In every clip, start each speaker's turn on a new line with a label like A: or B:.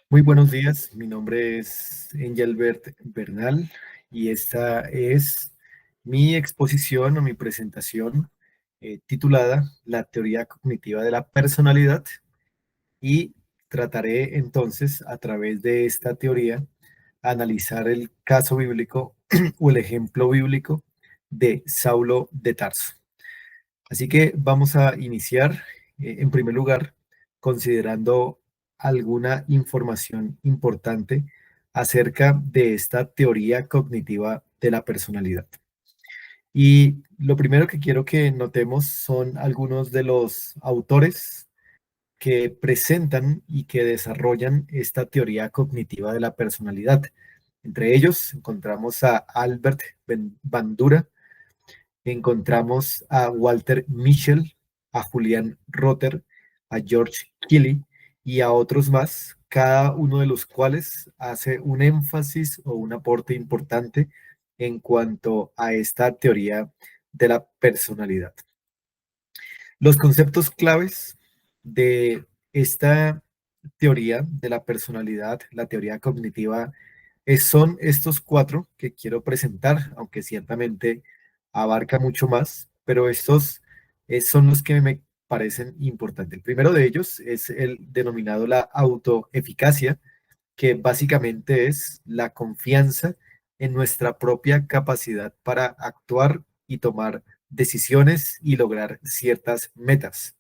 A: Muy buenos días, mi nombre es Engelbert Bernal y esta es mi exposición o mi presentación titulada La teoría cognitiva de la personalidad y trataré entonces a través de esta teoría analizar el caso bíblico o el ejemplo bíblico de Saulo de Tarso. Así que vamos a iniciar, en primer lugar, considerando alguna información importante acerca de esta teoría cognitiva de la personalidad. Y lo primero que quiero que notemos son algunos de los autores que presentan y que desarrollan esta teoría cognitiva de la personalidad. Entre ellos encontramos a Albert Bandura, encontramos a Walter Mischel, a Julian Rotter, a George Kelly y a otros más, cada uno de los cuales hace un énfasis o un aporte importante en cuanto a esta teoría de la personalidad. Los conceptos claves de esta teoría de la personalidad, la teoría cognitiva, son estos cuatro que quiero presentar, aunque ciertamente abarca mucho más, pero estos son los que me parecen importantes. El primero de ellos es el denominado la autoeficacia, que básicamente es la confianza en nuestra propia capacidad para actuar y tomar decisiones y lograr ciertas metas.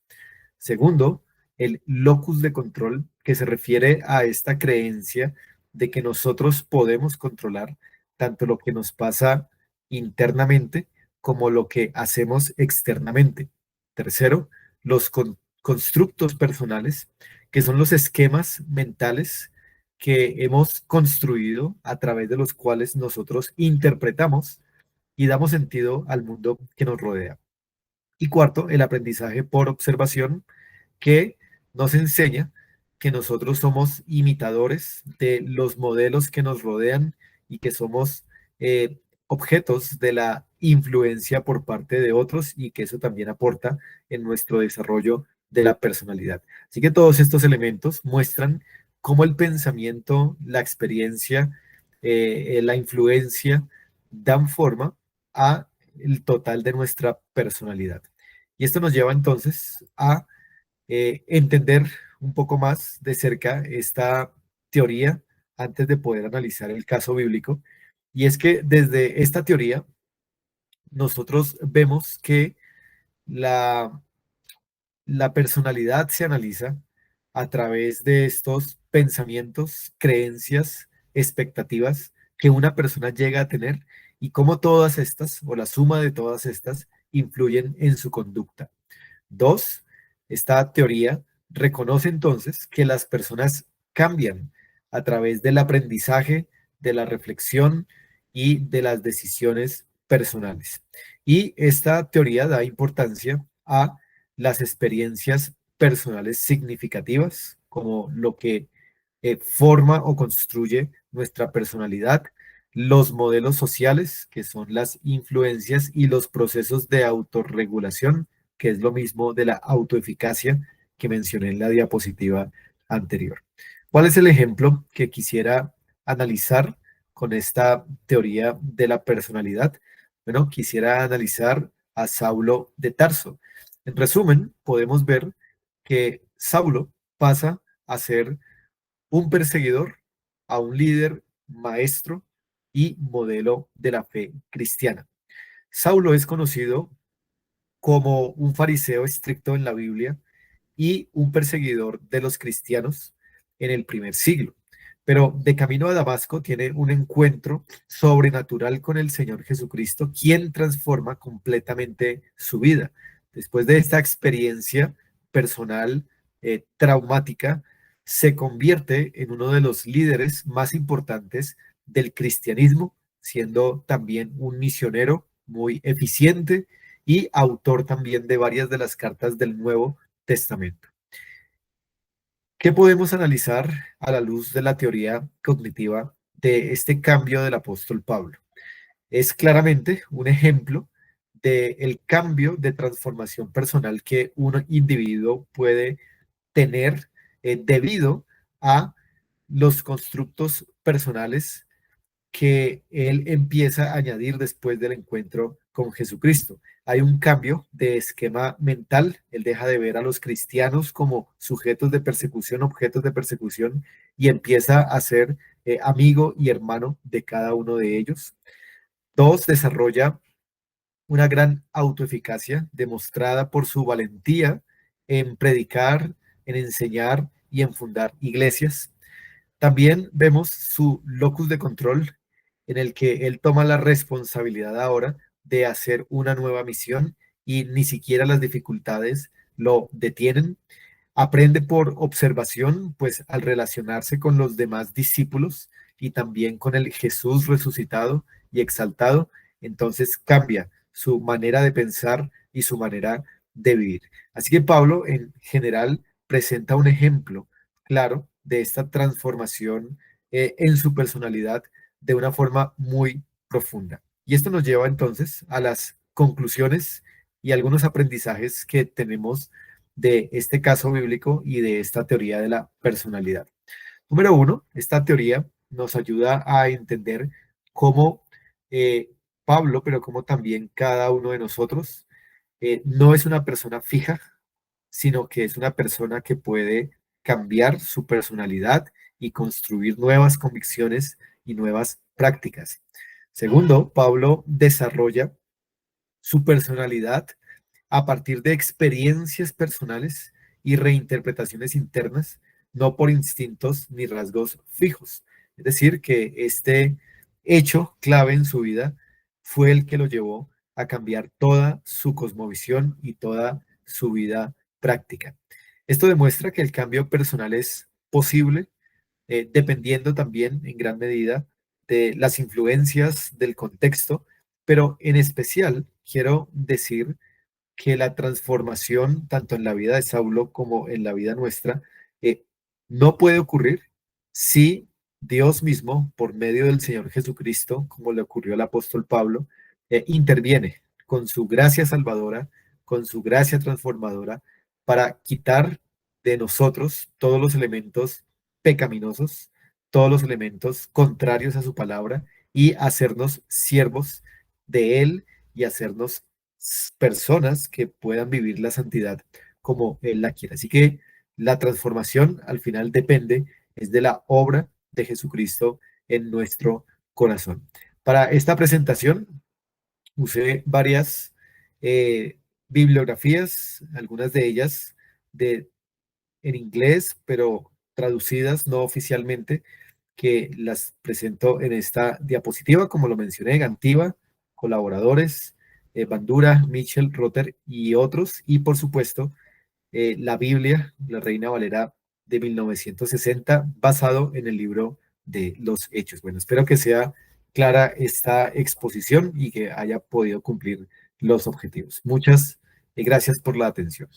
A: Segundo, el locus de control, que se refiere a esta creencia de que nosotros podemos controlar tanto lo que nos pasa internamente como lo que hacemos externamente. Tercero, los constructos personales, que son los esquemas mentales que hemos construido a través de los cuales nosotros interpretamos y damos sentido al mundo que nos rodea. Y cuarto, el aprendizaje por observación, que nos enseña que nosotros somos imitadores de los modelos que nos rodean y que somos objetos de la influencia por parte de otros y que eso también aporta en nuestro desarrollo de la personalidad. Así que todos estos elementos muestran cómo el pensamiento, la experiencia, la influencia dan forma a el total de nuestra personalidad. Y esto nos lleva entonces a entender un poco más de cerca esta teoría antes de poder analizar el caso bíblico. Y es que desde esta teoría nosotros vemos que la, la personalidad se analiza a través de estos pensamientos, creencias, expectativas que una persona llega a tener y cómo todas estas o la suma de todas estas influyen en su conducta. Dos, esta teoría reconoce entonces que las personas cambian a través del aprendizaje, de la reflexión y de las decisiones personales. Y esta teoría da importancia a las experiencias personales significativas, como lo que forma o construye nuestra personalidad, los modelos sociales, que son las influencias y los procesos de autorregulación, que es lo mismo de la autoeficacia que mencioné en la diapositiva anterior. ¿Cuál es el ejemplo que quisiera analizar con esta teoría de la personalidad? Bueno, quisiera analizar a Saulo de Tarso. En resumen, podemos ver que Saulo pasa a ser un perseguidor a un líder, maestro y modelo de la fe cristiana. Saulo es conocido como un fariseo estricto en la Biblia y un perseguidor de los cristianos en el primer siglo. Pero de camino a Damasco tiene un encuentro sobrenatural con el Señor Jesucristo, quien transforma completamente su vida. Después de esta experiencia personal traumática, se convierte en uno de los líderes más importantes del cristianismo, siendo también un misionero muy eficiente y autor también de varias de las cartas del Nuevo Testamento. ¿Qué podemos analizar a la luz de la teoría cognitiva de este cambio del apóstol Pablo? Es claramente un ejemplo del cambio de transformación personal que un individuo puede tener debido a los constructos personales que él empieza a añadir después del encuentro con Jesucristo. Hay un cambio de esquema mental. Él deja de ver a los cristianos como sujetos de persecución, objetos de persecución, y empieza a ser amigo y hermano de cada uno de ellos. Dos, desarrolla una gran autoeficacia demostrada por su valentía en predicar, en enseñar y en fundar iglesias. También vemos su locus de control, en el que él toma la responsabilidad ahora de hacer una nueva misión y ni siquiera las dificultades lo detienen. Aprende por observación, pues al relacionarse con los demás discípulos y también con el Jesús resucitado y exaltado, entonces cambia su manera de pensar y su manera de vivir. Así que Pablo en general presenta un ejemplo claro de esta transformación en su personalidad de una forma muy profunda. Y esto nos lleva entonces a las conclusiones y algunos aprendizajes que tenemos de este caso bíblico y de esta teoría de la personalidad. Número uno, esta teoría nos ayuda a entender cómo eh, Pablo, pero como también cada uno de nosotros, no es una persona fija, sino que es una persona que puede cambiar su personalidad y construir nuevas convicciones y nuevas prácticas. Segundo, Pablo desarrolla su personalidad a partir de experiencias personales y reinterpretaciones internas, no por instintos ni rasgos fijos. Es decir, que este hecho clave en su vida fue el que lo llevó a cambiar toda su cosmovisión y toda su vida práctica. Esto demuestra que el cambio personal es posible, dependiendo también en gran medida de las influencias del contexto, pero en especial quiero decir que la transformación, tanto en la vida de Saulo como en la vida nuestra, eh, no puede ocurrir si Dios mismo, por medio del Señor Jesucristo, como le ocurrió al apóstol Pablo, interviene con su gracia salvadora, con su gracia transformadora, para quitar de nosotros todos los elementos pecaminosos, todos los elementos contrarios a su palabra y hacernos siervos de Él y hacernos personas que puedan vivir la santidad como Él la quiere. Así que la transformación al final depende, es de la obra de Jesucristo en nuestro corazón. Para esta presentación usé varias bibliografías, algunas de ellas de, en inglés, pero traducidas no oficialmente, que las presento en esta diapositiva, como lo mencioné, Gantiva, colaboradores, Bandura, Mitchell, Rotter y otros, y por supuesto la Biblia, la Reina Valera de 1960, basado en el libro de los Hechos. Bueno, espero que sea clara esta exposición y que haya podido cumplir los objetivos. Muchas gracias por la atención.